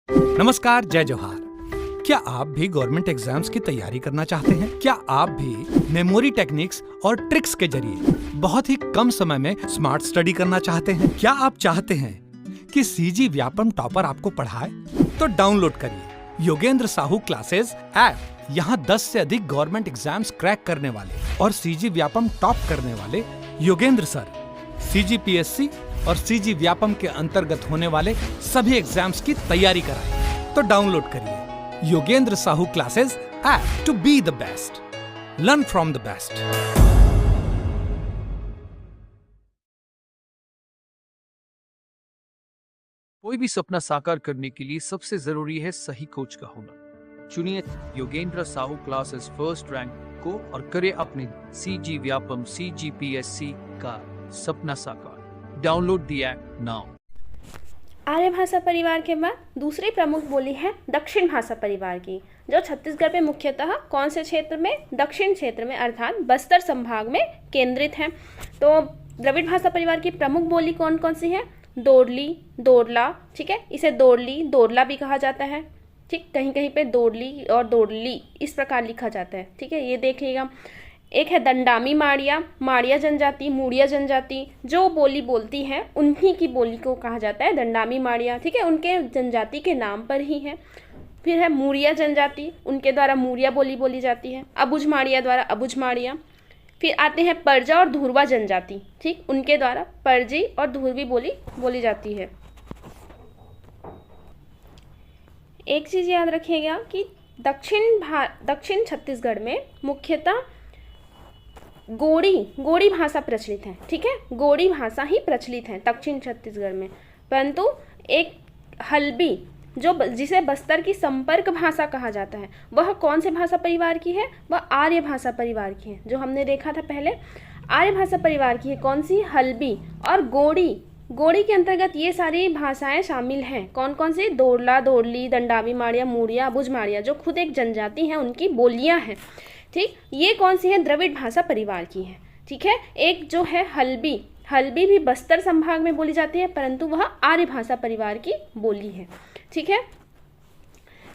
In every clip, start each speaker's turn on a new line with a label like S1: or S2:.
S1: नमस्कार, जय जोहार। क्या आप भी गवर्नमेंट एग्जाम्स की तैयारी करना चाहते हैं? क्या आप भी मेमोरी टेक्निक्स और ट्रिक्स के जरिए बहुत ही कम समय में स्मार्ट स्टडी करना चाहते हैं? क्या आप चाहते हैं कि सीजी व्यापम टॉपर आपको पढ़ाए? तो डाउनलोड करिए योगेंद्र साहू क्लासेस ऐप। यहाँ 10 से अधिक गवर्नमेंट एग्जाम्स क्रैक करने वाले और सीजी व्यापम टॉप करने वाले योगेंद्र सर सीजीपीएससी और सीजी व्यापम के अंतर्गत होने वाले सभी एग्जाम्स की तैयारी कराएं। तो डाउनलोड करिए Yogendra Sahu classes app to be the best, learn from the best.
S2: कोई भी सपना साकार करने के लिए सबसे जरूरी है सही कोच का होना। चुनिए Yogendra Sahu classes first rank को और करे अपने सीजी व्यापम सीजीपीएससी का सपना साकार। Download the app now.
S3: आर्य भाषा परिवार के बाद दूसरी प्रमुख बोली है दक्षिण भाषा परिवार की, जो छत्तीसगढ़ में मुख्यतः कौन से क्षेत्र में? दक्षिण क्षेत्र में, अर्थात बस्तर संभाग में केंद्रित है। तो द्रविड़ भाषा परिवार की प्रमुख बोली कौन कौन सी है? दोरली, दोरला, ठीक है, इसे दोरली, दोरला भी कहा जाता है, ठीक, कहीं कहीं पे दोरली और दोरली इस प्रकार लिखा जाता है, ठीक है, ये देख लीजिएगा। एक है दंडामी माड़िया, माड़िया जनजाति, मुड़िया जनजाति जो बोली बोलती है उन्हीं की बोली को कहा जाता है दंडामी माड़िया, ठीक है, उनके जनजाति के नाम पर ही है। फिर है मुड़िया जनजाति, उनके द्वारा मुड़िया बोली बोली जाती है। अबुझ माड़िया द्वारा अबुझ माड़िया। फिर आते हैं परजा और धुरवा जनजाति, ठीक, उनके द्वारा परजी और धुरवी बोली बोली जाती है। एक चीज़ याद रखिएगा कि दक्षिण छत्तीसगढ़ में मुख्यतः गोड़ी भाषा प्रचलित है, ठीक है, गोड़ी भाषा ही प्रचलित है दक्षिण छत्तीसगढ़ में। परंतु एक हल्बी जो जिसे बस्तर की संपर्क भाषा कहा जाता है, वह कौन से भाषा परिवार की है? वह आर्य भाषा परिवार की है, जो हमने देखा था पहले। आर्य भाषा परिवार की है कौन सी? हल्बी और गोड़ी के अंतर्गत ये सारी भाषाएं शामिल हैं। कौन कौन सी? दोरला, दोरली, दंडावी माड़िया, मुड़िया, अबुझ माड़िया, जो खुद एक जनजाति है, उनकी बोलियां हैं, ठीक। ये कौन सी है? द्रविड़ भाषा परिवार की है, ठीक है। एक जो है हल्बी भी बस्तर संभाग में बोली जाती है, परंतु वह आर्य भाषा परिवार की बोली है, ठीक है।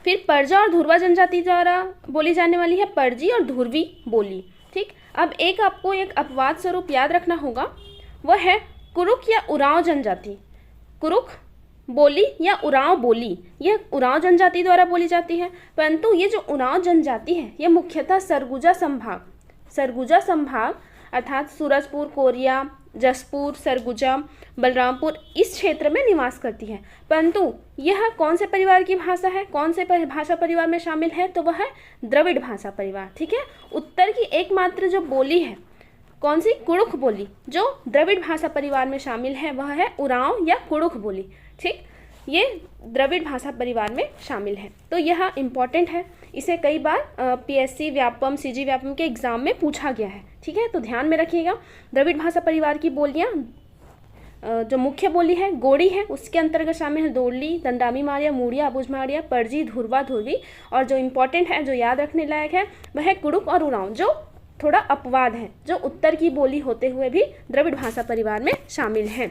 S3: फिर परजा और धुरवा जनजाति द्वारा बोली जाने वाली है परजी और धुरवी बोली, ठीक। अब एक आपको एक अपवाद स्वरूप याद रखना होगा, वह है कुरुक या उरांव जनजाति। कुरुक बोली या उरांव बोली, यह उरांव जनजाति द्वारा बोली जाती है, परंतु ये जो उरांव जनजाति है यह मुख्यतः सरगुजा संभाग अर्थात सूरजपुर, कोरिया, जसपुर, सरगुजा, बलरामपुर इस क्षेत्र में निवास करती है। परंतु यह कौन से परिवार की भाषा है? कौन से भाषा परिवार में शामिल है? तो वह है द्रविड़ भाषा परिवार, ठीक है। उत्तर की एकमात्र जो बोली है कौन सी? कुड़ुख बोली, जो द्रविड़ भाषा परिवार में शामिल है वह है उरांव या कुड़ुख बोली, ठीक। ये द्रविड़ भाषा परिवार में शामिल है। तो यह इम्पॉर्टेंट है, इसे कई बार पीएससी व्यापम, सीजी व्यापम के एग्जाम में पूछा गया है, ठीक है, तो ध्यान में रखिएगा। द्रविड़ भाषा परिवार की बोलियाँ जो मुख्य बोली है गोड़ी है, उसके अंतर्गत शामिल है दोरली, दंडामी माड़िया, मुड़िया, अबुझ माड़िया, परजी, धुरवा, धुरवी, और जो इम्पॉर्टेंट है, जो याद रखने लायक है, वह है कुड़ुक और उरांव, जो थोड़ा अपवाद है, जो उत्तर की बोली होते हुए भी द्रविड़ भाषा परिवार में शामिल है।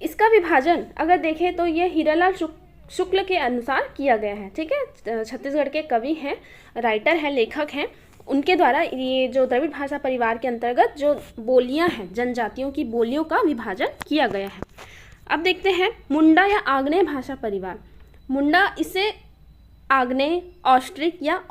S3: इसका विभाजन अगर देखें तो ये हीरालाल शुक्ल के अनुसार किया गया है, ठीक है। छत्तीसगढ़ के कवि हैं, राइटर हैं, लेखक हैं, उनके द्वारा ये जो द्रविड़ भाषा परिवार के अंतर्गत जो बोलियां हैं, जनजातियों की बोलियों का विभाजन किया गया है। अब देखते हैं मुंडा या आग्नेय भाषा परिवार। मुंडा इसे आग्नेय, ऑस्ट्रिक या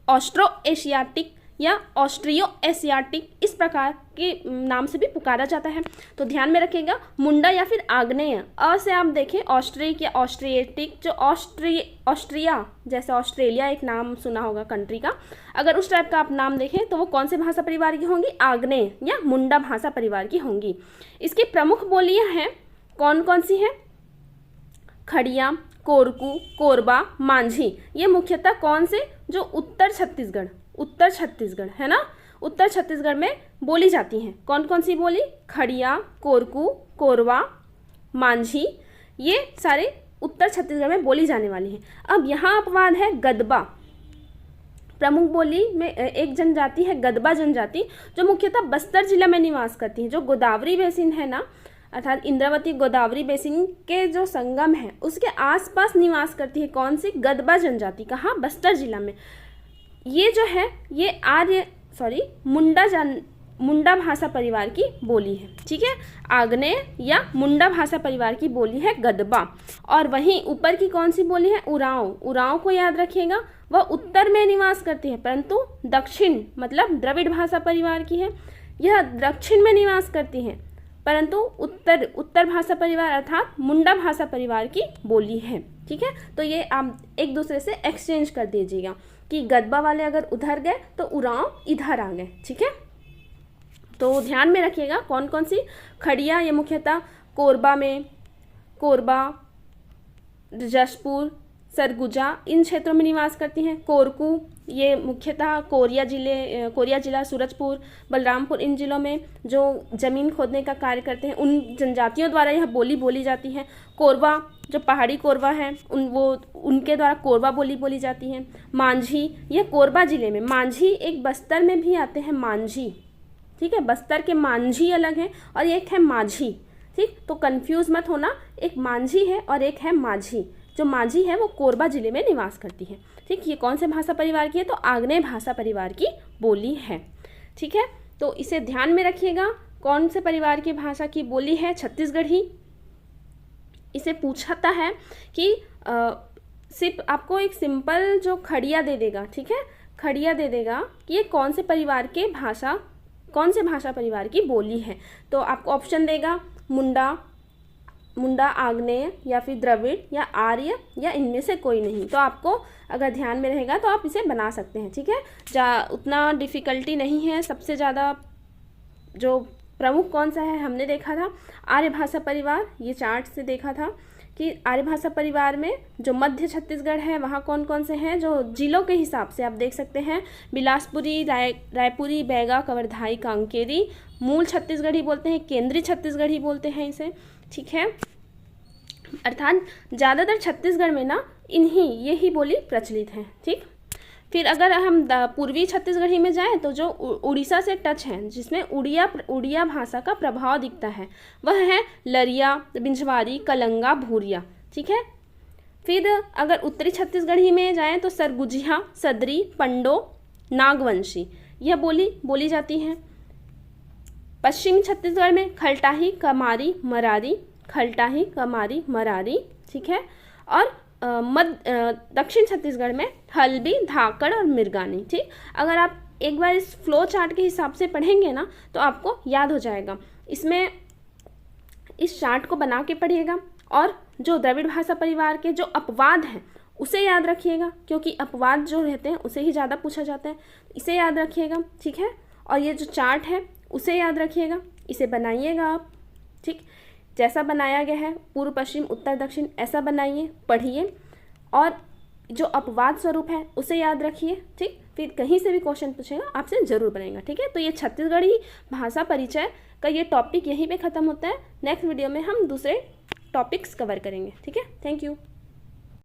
S3: ऑस्ट्रो एशियाटिक या ऑस्ट्रियो एशियाटिक इस प्रकार के नाम से भी पुकारा जाता है। तो ध्यान में रखिएगा, मुंडा या फिर आग्नेय, अ से आप देखें ऑस्ट्रिक या ऑस्ट्रिएटिक, जो ऑस्ट्रिया जैसे ऑस्ट्रेलिया एक नाम सुना होगा कंट्री का, अगर उस टाइप का आप नाम देखें तो वो कौन से भाषा परिवार की होंगी? आग्नेय या मुंडा भाषा परिवार की होंगी। इसकी प्रमुख बोलियां हैं कौन कौन सी हैं? खड़िया, कोरकू, कोरबा, मांझी। ये मुख्यतः कौन से? जो उत्तर छत्तीसगढ़ है ना, उत्तर छत्तीसगढ़ में बोली जाती हैं। कौन कौन सी बोली? खड़िया, कोरकू, कोरबा, मांझी, ये सारे उत्तर छत्तीसगढ़ में बोली जाने वाली हैं। अब यहाँ अपवाद है गदबा। प्रमुख बोली में एक जनजाति है गदबा जनजाति, जो मुख्यतः बस्तर जिला में निवास करती है। जो गोदावरी बेसिन है ना, अर्थात इंद्रावती गोदावरी बेसिन के जो संगम है उसके आसपास निवास करती है कौन सी गदबा जनजाति, कहाँ, बस्तर जिला में। ये जो है ये मुंडा भाषा परिवार की बोली है, ठीक है। आग्नेय या मुंडा भाषा परिवार की बोली है गदबा। और वहीं ऊपर की कौन सी बोली है, उरांव। उरांव को याद रखिएगा, वह उत्तर में निवास करती है परंतु दक्षिण मतलब द्रविड़ भाषा परिवार की है। यह दक्षिण में निवास करती है परंतु उत्तर भाषा परिवार अर्थात मुंडा भाषा परिवार की बोली है, ठीक है। तो ये आप एक दूसरे से एक्सचेंज कर दीजिएगा कि गदबा वाले अगर उधर गए तो उरांव इधर आ गए, ठीक है। तो ध्यान में रखिएगा कौन कौन सी खड़िया, ये मुख्यतः कोरबा, जशपुर, सरगुजा इन क्षेत्रों में निवास करती हैं। कोरकू ये मुख्यतः कोरिया जिला, सूरजपुर, बलरामपुर इन जिलों में जो जमीन खोदने का कार्य करते हैं उन जनजातियों द्वारा यह बोली बोली जाती है। कोरबा जो पहाड़ी कोरबा है उनके द्वारा कोरबा बोली जाती है। मांझी यह कोरबा जिले में, मांझी एक बस्तर में भी आते हैं मांझी, ठीक है। बस्तर के मांझी अलग है और एक है माझी, ठीक। तो कंफ्यूज मत होना, एक मांझी है और एक है माझी। जो माझी है वो कोरबा जिले में निवास करती है, ठीक। ये कौन से भाषा परिवार की है, तो आग्नेय भाषा परिवार की बोली है, ठीक है। तो इसे ध्यान में रखिएगा, कौन से परिवार की भाषा की बोली है, छत्तीसगढ़ी। इसे पूछता है कि सिर्फ आपको एक सिंपल जो खड़िया दे देगा, ठीक है, खड़िया दे देगा कि ये कौन से भाषा परिवार की बोली है। तो आपको ऑप्शन देगा मुंडा, आग्नेय या फिर द्रविड़ या आर्य या इनमें से कोई नहीं। तो आपको अगर ध्यान में रहेगा तो आप इसे बना सकते हैं, ठीक है। उतना डिफ़िकल्टी नहीं है। सबसे ज़्यादा जो प्रमुख कौन सा है हमने देखा था आर्य भाषा परिवार, ये चार्ट से देखा था कि आर्य भाषा परिवार में जो मध्य छत्तीसगढ़ है वहाँ कौन कौन से हैं, जो जिलों के हिसाब से आप देख सकते हैं, बिलासपुरी, रायपुरी, बैगा, कवर्धाई, कांकेरी, मूल छत्तीसगढ़ी बोलते हैं, केंद्रीय छत्तीसगढ़ी बोलते हैं इसे, ठीक है। अर्थात ज़्यादातर छत्तीसगढ़ में ना यही बोली प्रचलित है, ठीक। फिर अगर हम पूर्वी छत्तीसगढ़ी में जाएं तो जो उड़ीसा से टच है, जिसमें उड़िया भाषा का प्रभाव दिखता है, वह है लरिया, बिंझवारी, कलंगा, भूरिया, ठीक है। फिर अगर उत्तरी छत्तीसगढ़ी में जाएं तो सरगुजिया, सदरी, पंडो, नागवंशी यह बोली जाती है। पश्चिमी छत्तीसगढ़ में खलटाही, कमारी, मरारी, ठीक है। और दक्षिण छत्तीसगढ़ में हल्बी, धाकड़ और मिर्गानी, ठीक। अगर आप एक बार इस फ्लो चार्ट के हिसाब से पढ़ेंगे ना तो आपको याद हो जाएगा। इसमें इस चार्ट को बना के पढ़िएगा और जो द्रविड़ भाषा परिवार के जो अपवाद हैं उसे याद रखिएगा, क्योंकि अपवाद जो रहते हैं उसे ही ज़्यादा पूछा जाता है, इसे याद रखिएगा, ठीक है। और ये जो चार्ट है उसे याद रखिएगा, इसे बनाइएगा आप, ठीक। जैसा बनाया गया है पूर्व पश्चिम उत्तर दक्षिण ऐसा बनाइए, पढ़िए और जो अपवाद स्वरूप है उसे याद रखिए, ठीक। फिर कहीं से भी क्वेश्चन पूछेगा आपसे ज़रूर बनेगा, ठीक है। तो ये छत्तीसगढ़ी भाषा परिचय का ये टॉपिक यहीं पे ख़त्म होता है। नेक्स्ट वीडियो में हम दूसरे टॉपिक्स कवर करेंगे, ठीक है। Thank you.